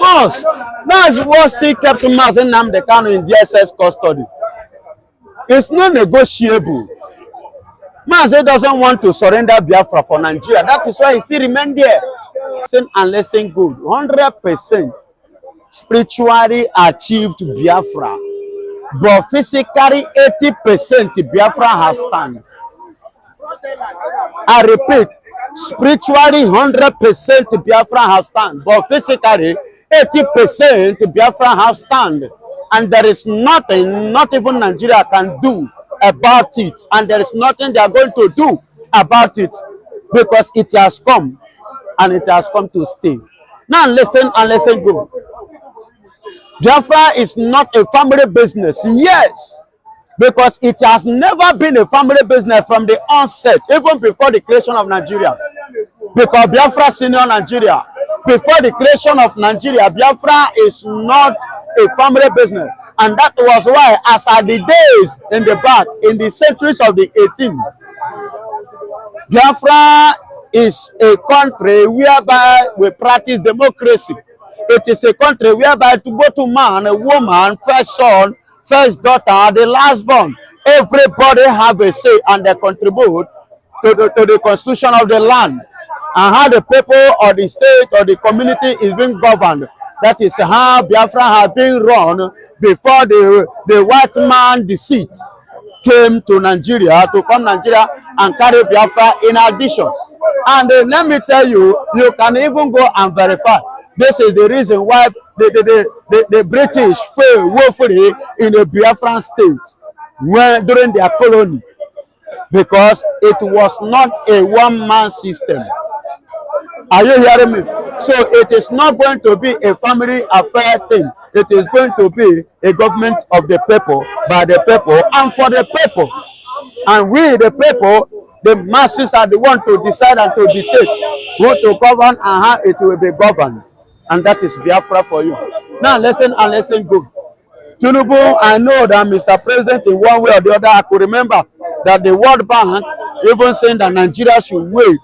course, that's what still kept Nnamdi Kanu in DSS custody. It's not negotiable. Mazi doesn't want to surrender Biafra for Nigeria. That is why he still remains there. Listen and listen good. 100% spiritually achieved Biafra, but physically 80% Biafra has stand. I repeat, spiritually 100% Biafra have stand, but physically 80% Biafra have stand. And there is nothing, not even Nigeria can do about it. And there is nothing they are going to do about it, because it has come and it has come to stay. Now listen and listen good. Biafra is not a family business. Yes, because it has never been a family business from the onset, even before the creation of Nigeria. Because Biafra senior Nigeria, before the creation of Nigeria, Biafra is not a family business. And that was why, as at the days in the back, in the centuries of the 18th, Biafra is a country whereby we practice democracy. It is a country whereby to go to man, a woman, first son, first daughter, the last born, everybody have a say and they contribute to the constitution of the land and how the people or the state or the community is being governed. That is how Biafra has been run before the white man deceit came to Nigeria, to come Nigeria and carry Biafra in addition. And let me tell you, you can even go and verify. This is the reason why the British failed woefully in the Biafran state during their colony, because it was not a one-man system. Are you hearing me? So it is not going to be a family affair thing. It is going to be a government of the people, by the people, and for the people. And we, the people, the masses, are the ones to decide and to dictate who to govern and how it will be governed. And that is Biafra for you. Now listen and listen good. Tinubu, I know that Mr. President, in one way or the other, I could remember that the World Bank even saying that Nigeria should wait,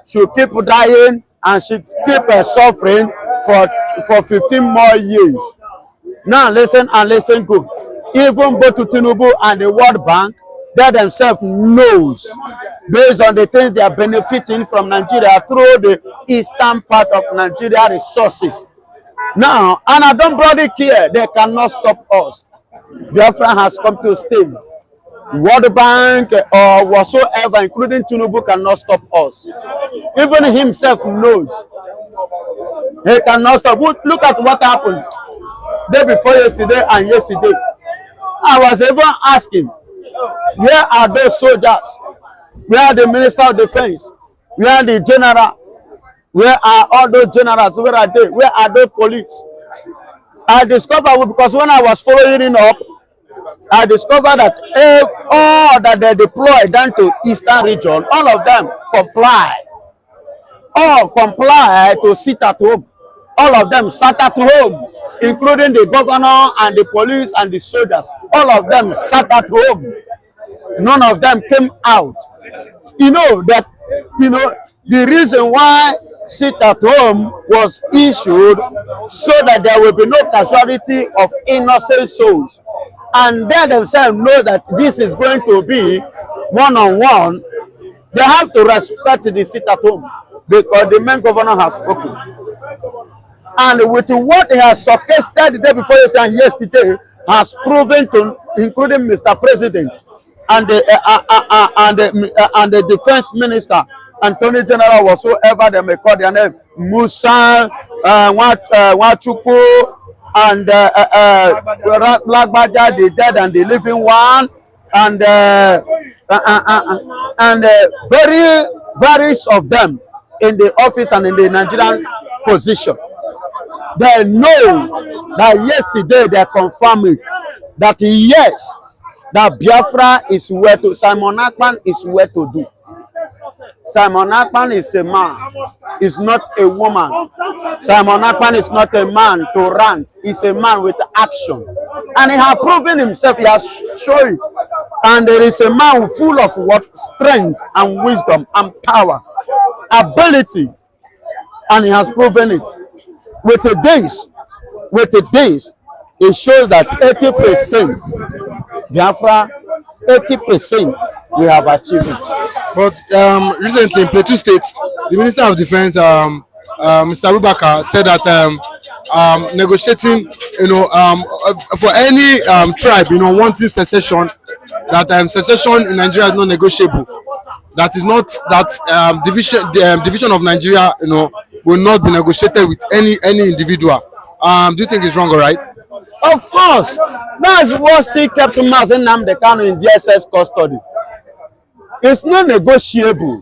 should keep dying, and should keep suffering for 15 more years. Now listen and listen good. Even both to Tinubu and the World Bank, they themselves knows, based on the things they are benefiting from Nigeria through the eastern part of Nigeria resources. Now, and I don't bloody care, they cannot stop us. Biafra has come to stay. World Bank or whatsoever, including Tinubu, cannot stop us. Even himself knows he cannot stop. Look at what happened day before yesterday and yesterday. I was even asking, where are those soldiers? Where are the Minister of Defense? Where are the general? Where are all those generals? Where are they? Where are those police? I discovered, because when I was following it up, I discovered that all that they deployed down to eastern region, all of them comply. All comply to sit at home. All of them sat at home, including the governor and the police and the soldiers. All of them sat at home. None of them came out. You know that, the reason why sit at home was issued so that there will be no casualty of innocent souls. And they themselves know that this is going to be one-on-one. They have to respect the sit at home, because the main governor has spoken. And with what he has suggested the day before yesterday and yesterday, has proven to, including Mr. President and the defense minister, Attorney General, whatsoever they may call their name, Musa, Wachuku, and Lagbaja, the dead and the living one, and various of them in the office and in the Nigerian position. They know that yesterday they confirmed it, that yes, that Biafra is where to, Simon Ekpa is where to do. Simon Ekpa is a man, is not a woman. Simon Ekpa is not a man to rant, he's a man with action. And he has proven himself, he has shown. And there is a man full of what? Strength and wisdom and power, ability. And he has proven it. With the days, with this, it shows that 80% Biafra, 80% we have achieved it. But recently in Plateau State, the Minister of Defense, Mr. Abubakar, said that negotiating, for any tribe, wanting secession, that secession in Nigeria is not negotiable. That is not that division of Nigeria, will not be negotiated with any individual. Do you think it's wrong or right? Of course, that's what still kept Nnamdi Kanu in DSS custody. It's not negotiable.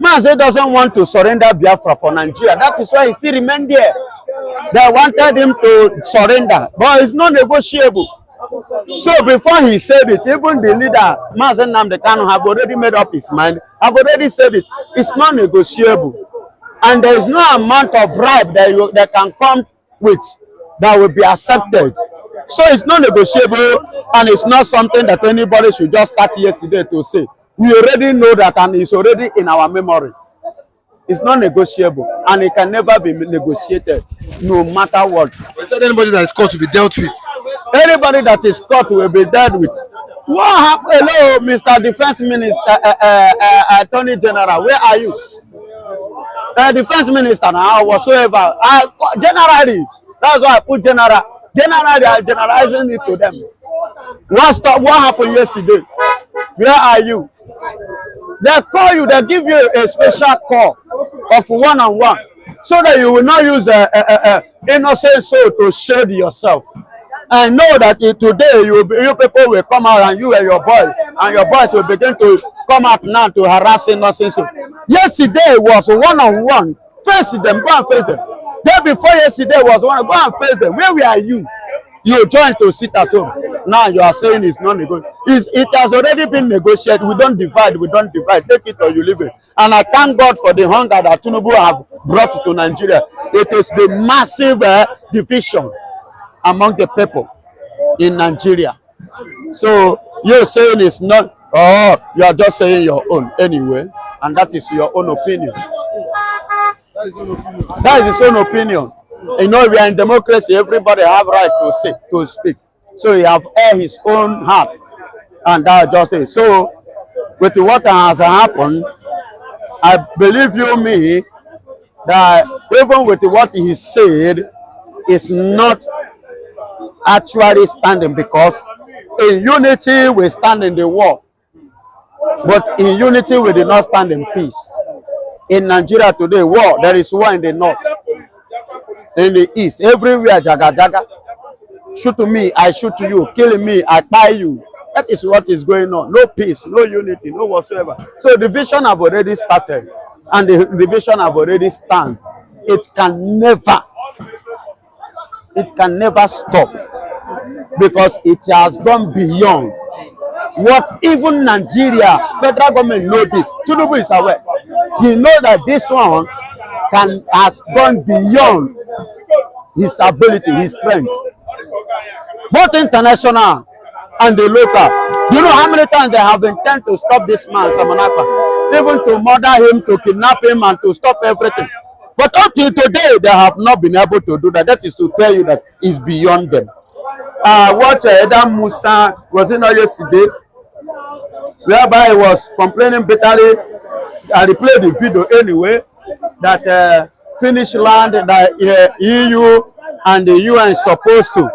Mazi doesn't want to surrender Biafra for Nigeria. That is why he still remained there. They wanted him to surrender, but it's not negotiable. So before he said it, even the leader, Mazi Nnamdi Kanu, have already made up his mind, have already said it. It's not negotiable. And there is no amount of bribe that they can come with that will be accepted. So it's not negotiable, and it's not something that anybody should just start yesterday to say. We already know that, and it's already in our memory. It's not negotiable, and it can never be negotiated, no matter what. Is there anybody that is caught to be dealt with? Anybody that is caught will be dealt with. What happened? Hello, Mr. Defense Minister, Attorney General, where are you? Defense Minister now, whatsoever. Generally, that's why I put general. Generally, they are generalizing it to them. What happened yesterday? Where are you? They call you, they give you a special call of one-on-one, so that you will not use innocent soul to shade yourself. And know that today you people will come out, and you and your boys will begin to come out now to harass innocent soul. Yesterday was one-on-one. Face them, go and face them. Day before yesterday was one, go and face them. Where were you? You joined to sit at home. Now you are saying it's not negotiable. It has already been negotiated. We don't divide. Take it or you leave it. And I thank God for the hunger that Tinubu have brought to Nigeria. It is the massive division among the people in Nigeria. So you're saying it's not, you are just saying your own anyway, and that is your own opinion. That is his own opinion. We are in democracy. Everybody have right to speak. So he have aired his own heart, and that just it. So with what has happened, I believe me that even with what he said, is not actually standing, because in unity we stand in the war, but in unity we did not stand in peace. In Nigeria today, there is war in the north, in the east, everywhere, jaga jaga. Shoot to me, I shoot to you. Killing me, I buy you. That is what is going on. No peace, no unity, no whatsoever. So division have already started, and the division have already stand. It can never stop, because it has gone beyond what even Nigeria federal government know this. Tinubu is aware. He knows that this one has gone beyond his ability, his strength, both international and the local. Do you know how many times they have intended to stop this man, Samanapa, even to murder him, to kidnap him, and to stop everything? But until today, they have not been able to do that. That is to tell you that it's beyond them. What Adam Musa was in yesterday, whereby he was complaining bitterly. I replayed the video anyway, that Finnish land, that EU and the UN is supposed to,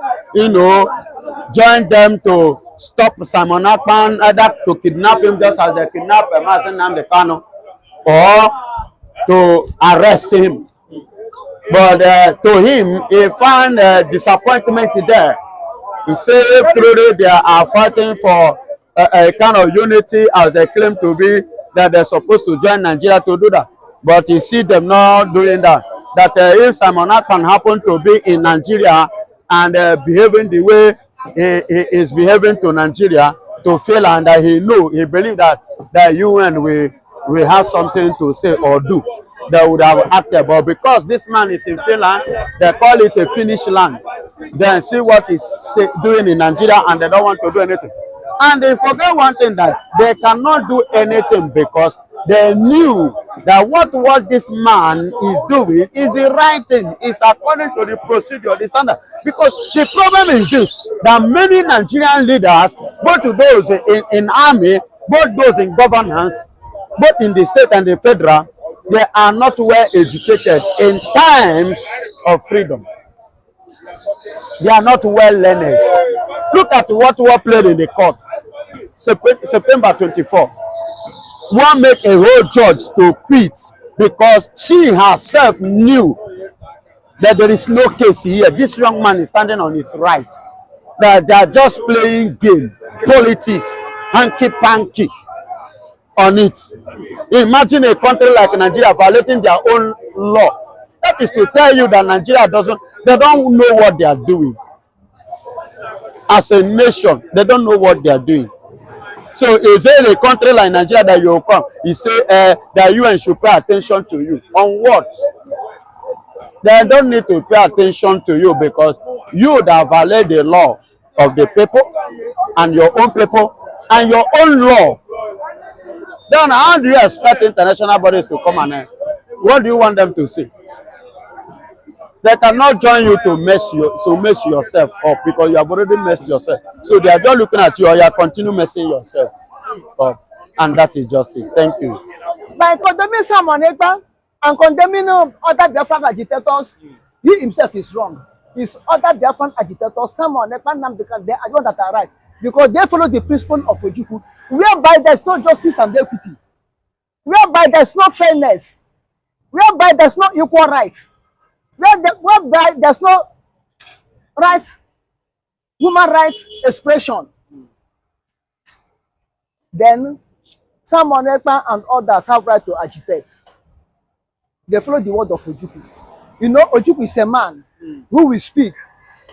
join them to stop Simon Akpan, either to kidnap him just as they kidnapped Nnamdi Kanu, or to arrest him. But to him, he found disappointment there. He said truly they are fighting for a kind of unity, as they claim to be, that they're supposed to join Nigeria to do that. But you see them not doing that. That if Simon Akpan happen to be in Nigeria and behaving the way he is behaving to Nigeria, to fail, and he believes that the UN will have something to say or do, they would have acted. But because this man is in Finland, they call it a Finnish land. Then see what he's doing in Nigeria, and they don't want to do anything. And they forget one thing, that they cannot do anything because they knew that what this man is doing is the right thing, is according to the procedure, the standard. Because the problem is this, that many Nigerian leaders, both to those in army, both those in governance, both in the state and the federal, they are not well educated in times of freedom. They are not well learned. Look at what was played in the court. September 24. One make a whole judge to quit because she herself knew that there is no case here. This young man is standing on his right. That they are just playing game, politics, hanky-panky on it. Imagine a country like Nigeria violating their own law. That is to tell you that Nigeria they don't know what they are doing. As a nation, they don't know what they are doing. So is it a country like Nigeria that you will come? You say that UN should pay attention to you. On what? They don't need to pay attention to you because you that violate the law of the people and your own people and your own law. Then how do you expect international bodies to come and what do you want them to say? They cannot join you to mess yourself up because you have already messed yourself. So they are just looking at you or you continue messing yourself up. And that is just it. Thank you. By condemning someone Ekpa and condemning other Biafran agitators, he himself is wrong. It's other Biafran agitators, someone Ekpa, Nnamdi Kanu, they are the ones that are right. Because they follow the principle of Ojukwu, whereby there is no justice and equity, whereby there is no fairness, whereby there is no equal rights, whereby there's no right, human rights expression. Then someone Ekpa and others have right to agitate. They follow the word of Ojukwu. You know, Ojukwu is a man who will speak.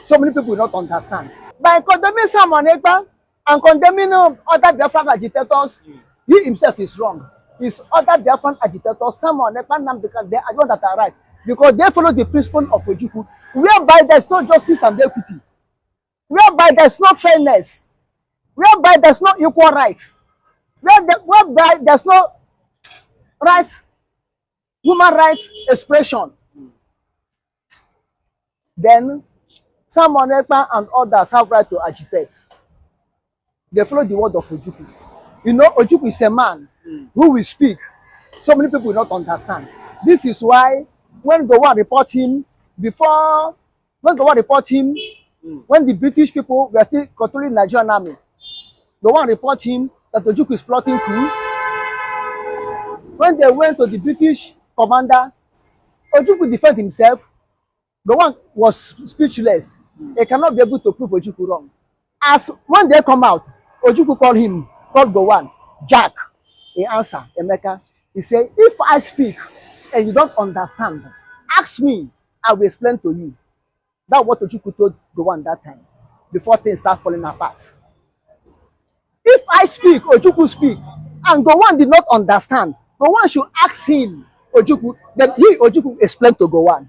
So many people will not understand. By condemning someone Ekpa and condemning other Biafran agitators, he himself is wrong. It's other Biafran agitators, someone Ekpa, Nnamdi Kanu, they are the ones that are right. Because they follow the principle of Ojukwu, whereby there is no justice and equity, whereby there is no fairness, whereby there is no equal rights, whereby there is no right, human rights expression. Then someone Ekpa and others have right to agitate. They follow the word of Ojukwu. You know, Ojukwu is a man who will speak. So many people will not understand. This is why when Gowon report him, when the British people were still controlling Nigerian army, Gowon report him that Ojukwu is plotting coup. When they went to the British commander, Ojukwu defended himself. Gowon was speechless. He cannot be able to prove Ojukwu wrong. As when they come out, Ojukwu called Gowon, Jack. He answered, Emeka. He said, if I speak and you don't understand, ask me, I will explain to you. That's what Ojukwu told Gowon that time, before things start falling apart. If I speak, Ojukwu speak, and Gowon did not understand, Gowon should ask him, Ojukwu, then Ojukwu explain to Gowon.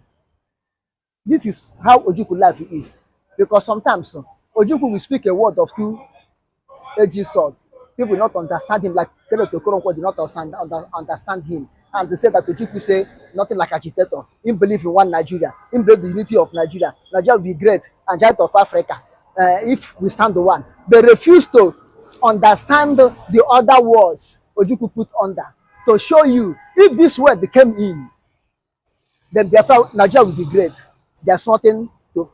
This is how Ojukwu life is. Because sometimes Ojukwu will speak a word of two-edged sword. People will not understand him, like Kenneth Okoronko did not understand him. And they say that Ojukwu say nothing like agitator. He believes in one Nigeria. He believes the unity of Nigeria. Nigeria will be great and giant of Africa if we stand the one. They refuse to understand the other words Ojukwu put under to show you if this word came in, then therefore Nigeria will be great. There's nothing to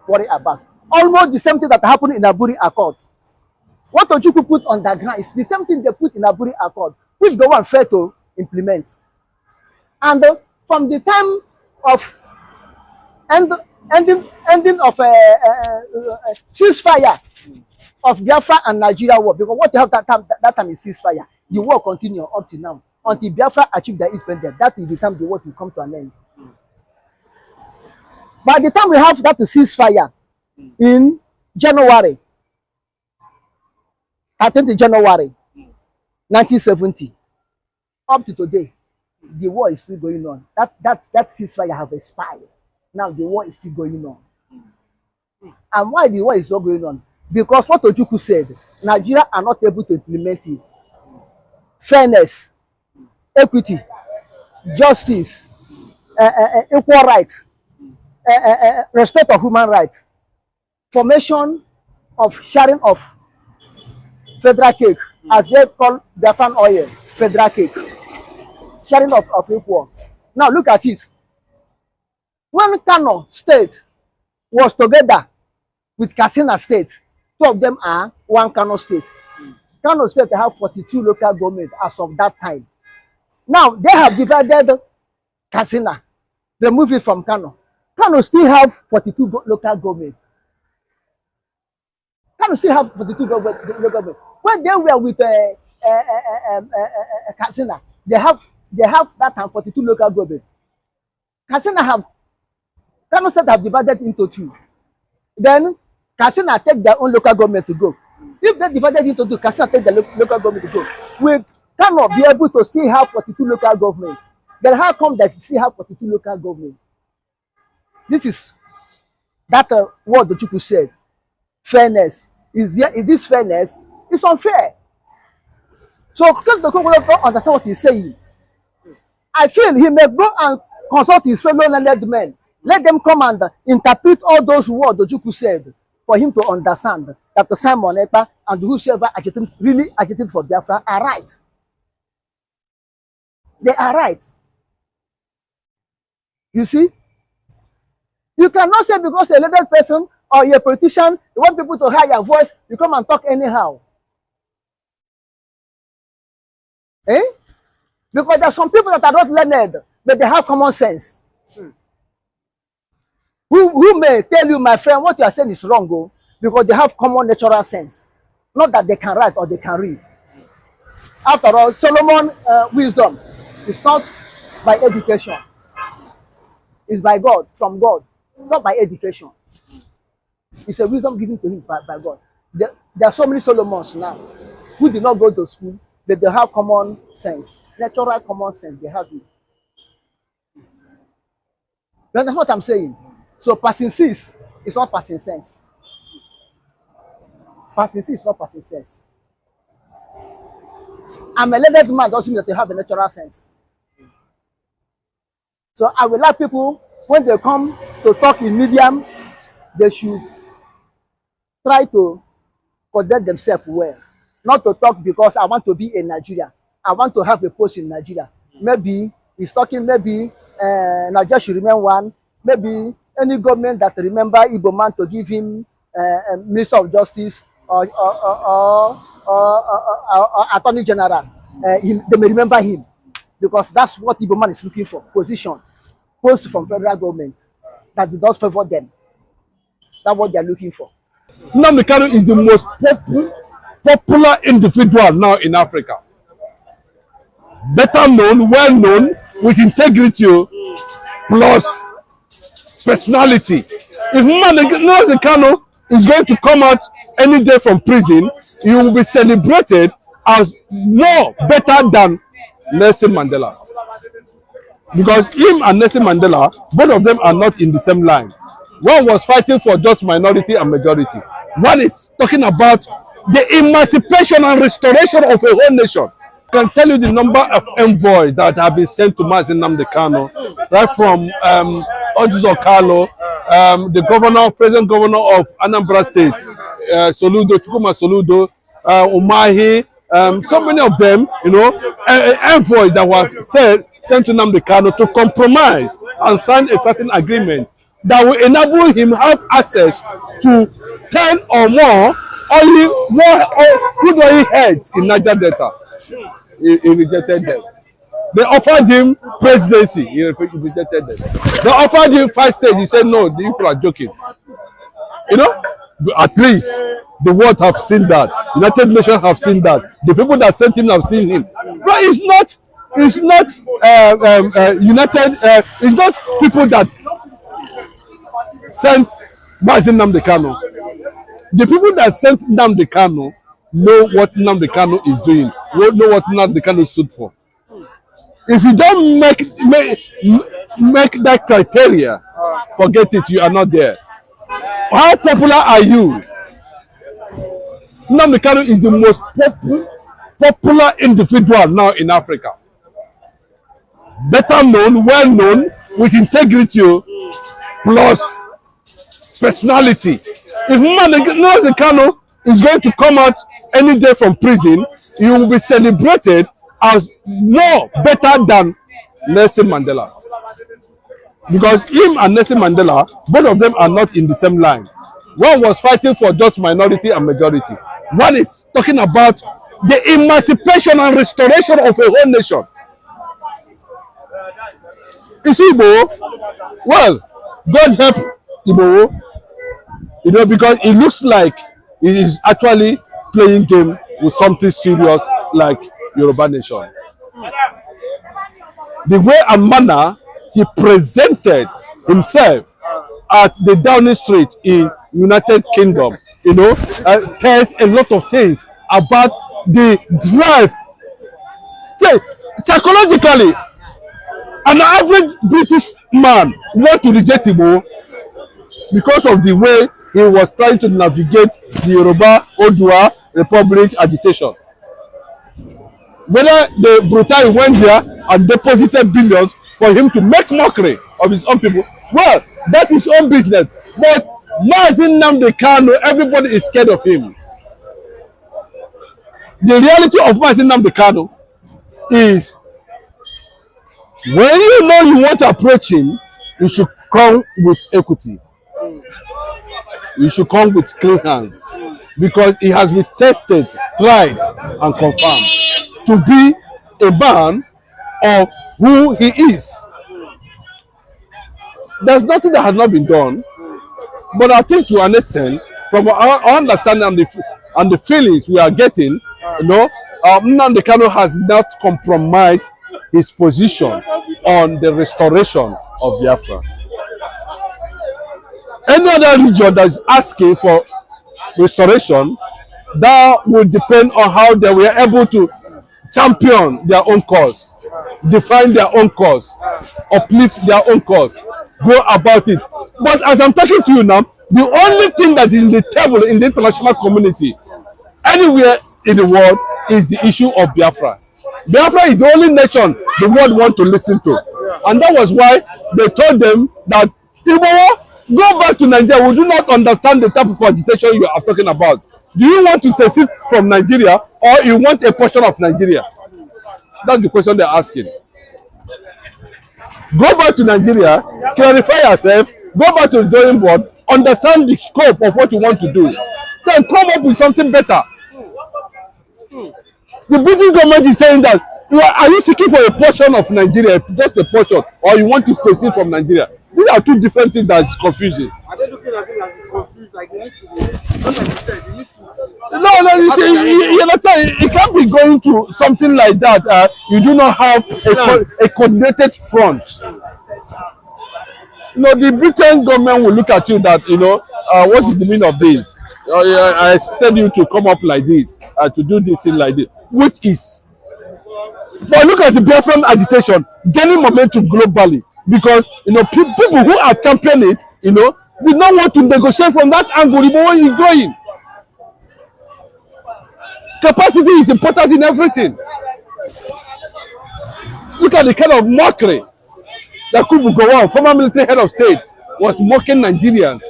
worry about. Almost the same thing that happened in Aburi Accord. What Ojukwu put on the ground is the same thing they put in Aburi Accord, which the one failed to implement. And from the time of ending of ceasefire of Biafra and Nigeria war, because what happened that time is ceasefire. The war continued up to now until Biafra achieved their independence. That is the time the war will come to an end. By the time we have that ceasefire in January, 13th January 1970, up to today, the war is still going on. That ceasefire have expired. Now the war is still going on. And why the war is not going on? Because what Ojukwu said, Nigeria are not able to implement it. Fairness, equity, justice, equal rights, respect of human rights, formation of sharing of federal cake, as they call Biafran oil, federal cake, sharing of equal. Now look at it. When Kano state was together with Katsina state, two of them are one Kano state. Kano state have 42 local government as of that time. Now they have divided Katsina, remove it from Kano. Kano still have 42 local government. Kano still have 42 local government. When they were with Katsina, they have that time 42 local government. Kano state have divided into two. Then Katsina take their own local government to go. If they divided into two, Katsina take the local government to go. Will Kano be able to still have 42 local government? Then how come that still have 42 local government? This is that word that you said. Fairness. Is this fairness? It's unfair. So the Congo don't understand what he's saying. I feel he may go and consult his fellow learned men. Let them come and interpret all those words that you said for him to understand that the Simon Ekpa and whosoever really agitated for Biafra are right. They are right. You see? You cannot say because a elected person or you're a politician, you want people to hear your voice, you come and talk anyhow. Eh? Because there are some people that are not learned, but they have common sense. Who may tell you, my friend, what you are saying is wrong, oh, because they have common natural sense. Not that they can write or they can read. After all, Solomon wisdom is not by education. It's by God, from God. It's not by education. It's a wisdom given to him by God. There are so many Solomons now who did not go to school, but they have common sense. Natural common sense, they have it. You understand what I'm saying? So passing sense is not passing sense. Passing sense is not passing sense. I'm a learned man doesn't mean that they have a natural sense. So I will like people, when they come to talk in medium, they should try to conduct themselves well. Not to talk because I want to be in Nigeria. I want to have a post in Nigeria. Maybe he's talking, maybe Nigeria should remain one. Maybe any government that remember Igbo man to give him Minister of Justice or Attorney General, they may remember him because that's what Igbo man is looking for, position, post from federal government that does not favor them. That's what they are looking for. Nnamdi Kanu is the most popular individual now in Africa. Better known, well known, with integrity plus personality. If Nnamdi Kanu is going to come out any day from prison, he will be celebrated as more better than Nelson Mandela. Because him and Nelson Mandela, both of them are not in the same line. One was fighting for just minority and majority. One is talking about the emancipation and restoration of a whole nation. I can tell you the number of envoys that have been sent to Nnamdi Kanu, right from Judicial, the governor, present governor of Anambra State, Soludo, Chukuma Soludo, Umahi, so many of them, you know, envoys that were sent to Nnamdi Kanu to compromise and sign a certain agreement that will enable him have access to 10 or more crude oil heads in Niger Delta. He rejected them. They offered him presidency. He rejected them. They offered him 5 states. He said, no, the people are joking. You know, at least the world have seen that. United Nations have seen that. The people that sent him have seen him. But it's not people that sent Nnamdi Kanu. The people that sent Nnamdi Kanu know what Nnamdi Kanu is doing, know what Nnamdi Kanu stood for. If you don't make that criteria, forget it, you are not there. How popular are you? Nnamdi Kanu is the most popular individual now in Africa. better known, well known, with integrity, plus personality. If Nnamdi Kanu is going to come out any day from prison, he will be celebrated as more better than Nelson Mandela. Because him and Nelson Mandela, both of them are not in the same line. One was fighting for just minority and majority. One is talking about the emancipation and restoration of a whole nation. Is Igbo? Well, God help Igbo, because it looks like he is actually playing game with something serious like Yoruba nation. The way and manner he presented himself at the Downing Street in United Kingdom, tells a lot of things about the drive. Psychologically, an average British man want to reject Igbo because of the way he was trying to navigate the Yoruba Odua Republic agitation. Whether the Brutai went there and deposited billions for him to make mockery of his own people, well, that is his own business. But Nnamdi Kanu, everybody is scared of him. The reality of Nnamdi Kanu is, when you know you want to approach him, you should come with equity. You should come with clean hands, because he has been tested, tried, and confirmed to be a man of who he is. There's nothing that has not been done, but I think to an extent, from our understanding and the feelings we are getting, Nnamdi Kanu has not compromised his position on the restoration of Biafra. Any other region that is asking for restoration, that will depend on how they were able to champion their own cause, define their own cause, uplift their own cause, go about it. But as I'm talking to you now, the only thing that is in the table in the international community, anywhere in the world, is the issue of Biafra. Biafra is the only nation the world wants to listen to. And that was why they told them that, Igbo, go back to Nigeria. We do not understand the type of agitation you are talking about. Do you want to secede from Nigeria, or you want a portion of Nigeria? That's the question they're asking. Go back to Nigeria, clarify yourself, go back to the drawing board, understand the scope of what you want to do, then come up with something better. The British government is saying that, are you seeking for a portion of Nigeria, just a portion, or you want to secede from Nigeria? These are two different things that is confusing. Are they looking at it as confused? Like it needs to be, just like you said, it needs to. No, you see, you understand, it can't be going to something like that. You do not have a coordinated front. The Britain government will look at you that, what is the meaning of this? I expect you to come up like this, to do this thing like this, which is. But look at the Biafran agitation gaining momentum globally, because people who are championing it, did not want to negotiate from that angle. The way it's going, capacity is important in everything. Look at the kind of mockery that Kubu Gowon, former military head of state, was mocking Nigerians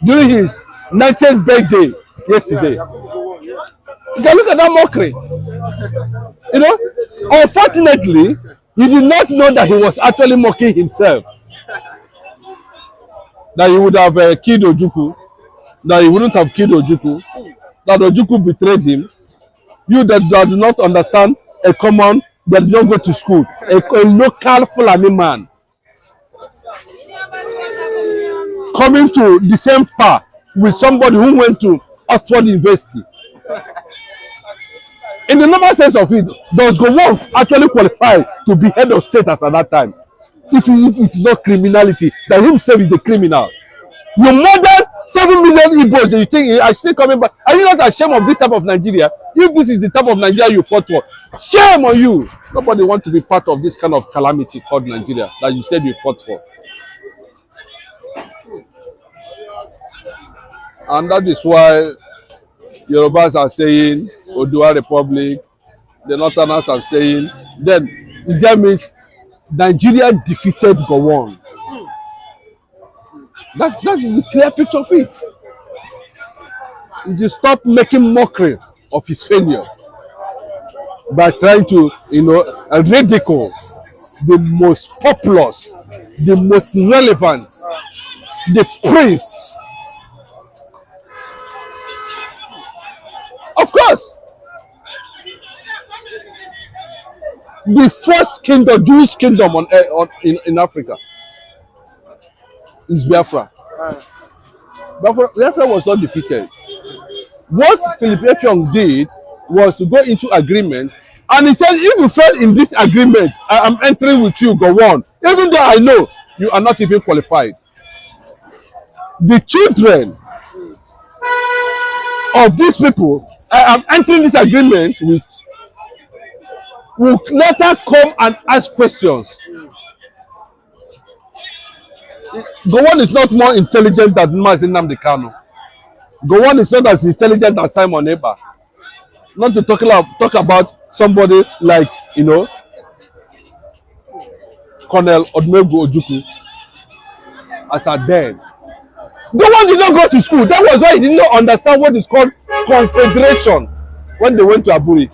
during his 90th birthday yesterday. You can look at that mockery. Unfortunately, he did not know that he was actually mocking himself. That he would have killed Ojukwu, that he wouldn't have killed Ojukwu, that Ojukwu betrayed him. You that do not understand a common, that did not go to school, a local Fulani man, coming to the same path with somebody who went to Oxford University. In the normal sense of it, does Gowon actually qualify to be head of state at that time? If it's not criminality, that himself is a criminal. You murdered 7 million Igbos, and you think are still coming back? Are you not ashamed of this type of Nigeria? If this is the type of Nigeria you fought for, shame on you. Nobody wants to be part of this kind of calamity called Nigeria that you said you fought for. And that is why Yorubas are saying Odua Republic, the Northerners are saying, then That means Nigeria defeated Gowon. That is the clear picture of it. You stop making mockery of his failure by trying to, ridicule the most populous, the most relevant, the prince. Of course, the first kingdom, Jewish kingdom in Africa is Biafra. Biafra was not defeated. What Philip Effiong did was to go into agreement, and he said, if you fail in this agreement, I am entering with you, go on. Even though I know you are not even qualified. The children of these people I am entering this agreement with will later come and ask questions. Gowon is not more intelligent than Nnamdi Kanu. Gowon is not as intelligent as Simon Ekpa. Not to talk about somebody like, Colonel Odumegwu Ojukwu as a dead. Gowon did not go to school. That was why he did not understand what is called confederation when they went to Aburi.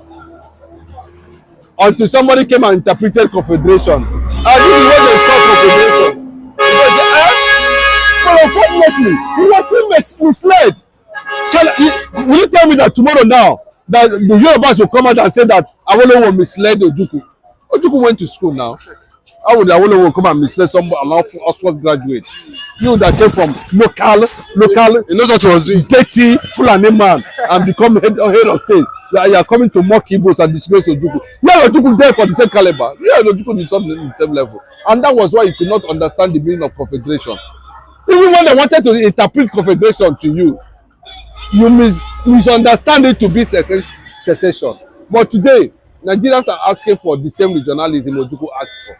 Until somebody came and interpreted confederation. And this is what they saw confederation. But unfortunately, he was still misled. Will you tell me that tomorrow now, that the Yorubas will come out and say that Awolowo misled Ojukwu? Ojukwu went to school now. How would Awolowo come and mislead somebody, an Oxford graduate? You that came from local, you know what was doing? dirty Fulani man and become head of state. You are coming to mock Igbos and disgrace Ojukwu. Yeah, Ojukwu there for the same caliber. Yeah, Ojukwu is on the same level. And that was why you could not understand the meaning of confederation. Even when they wanted to interpret confederation to you, you misunderstand it to be secession. But today, Nigerians are asking for the same regionalism Ojukwu asked for.